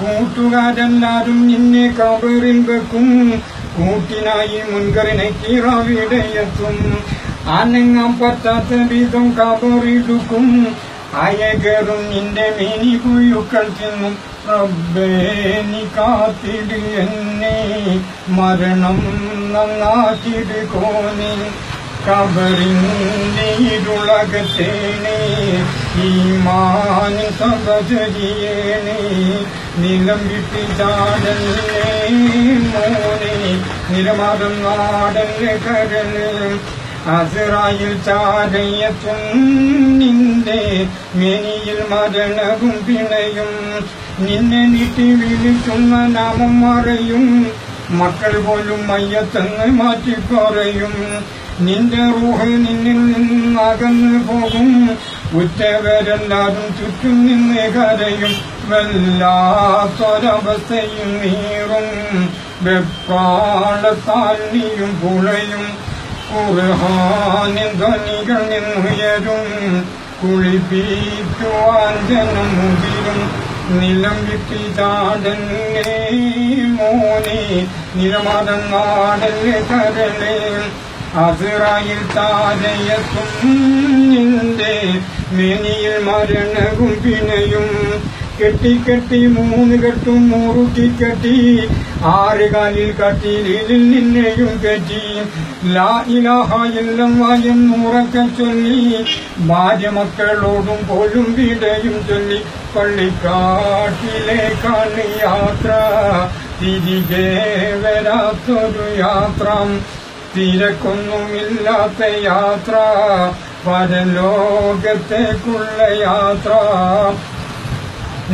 കൂട്ടുകാരെല്ലാരും നിന്നെ കബറിൽ വെക്കും, കൂട്ടിനായി മുൻകറിനയ്ക്ക് അവിടെയെത്തും. അനങ്ങാൻ പറ്റാത്ത വിധം കബറിടുക്കും, അയകറും നിന്റെ മിനി പുഴുക്കൾ തിന്നും. റബ്ബേ നീ കാത്തിട് എന്നെ, മരണം നന്നാക്കിടുകോനെ. കബറിന്റെ ഇരുളകത്തേനെ, ഈമാനിൻ സഹചരിയേനെ. നിലം വിട്ടി ചാടല്ലേ മോനെ, നിലമാറും നാടല്ലേ കരള്. അസ്റായിൽ ചാരയെത്തും നിന്റെ മേനിയിൽ മരണവും പിണയും. നിന്നെ നീട്ടി വിളിക്കുന്ന നാമം മറയും, മക്കൾ പോലും മയ്യത്തെന്ന് മാറ്റി പറയും. നിന്റെ റൂഹ് നിന്നിൽ നിന്നകന്നു പോകും, ഉറ്റവരെല്ലാരും ചുറ്റും നിന്ന് കരയും. വല്ലാത്തൊരവസ്ഥയും നീറും, വെപ്പാളത്താൽ നീയും പുളയും. ഖുർആനിൻ ധ്വനികൾ നിന്നുയരും, കുളിപ്പിക്കുവാൻ ജനം മുതിരും. നിലം വിട്ടി ചാടല്ലേ മോനെ, നിലമറന്നാടല്ലേ കരളേ. അസ്റായിൽ ചാരയെത്തും നിന്റെ മേനിയിൽ മരണവും പിണയും. കെട്ടി 3 കെട്ടും മുറുക്കിക്കെട്ടി, 6 കാലിൽ കട്ടിലിൽ നിന്നെയും കെട്ടി. ലാ ഇലാഹ ഇല്ലല്ലാഹ് എന്നുറക്കെ ചൊല്ലി, ഭാര്യ മക്കളോടും പോലും വിടയും ചൊല്ലി. പള്ളിക്കാട്ടിലേക്കാണ് യാത്ര, തിരികെ വരാത്തൊരു യാത്ര. തിരക്കൊന്നുമില്ലാത്ത യാത്ര, പരലോകത്തേക്കുള്ള യാത്ര.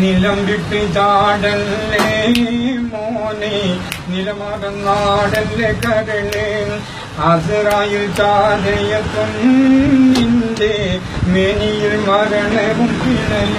നിലം വിട്ട് ചാടല്ലേ മോനെ, നിലമറന്നാടല്ലേ കരളേ. അസ്റായിൽ ചാരയെത്തും നിന്റെ മേനിയിൽ മരണവും പിണയും.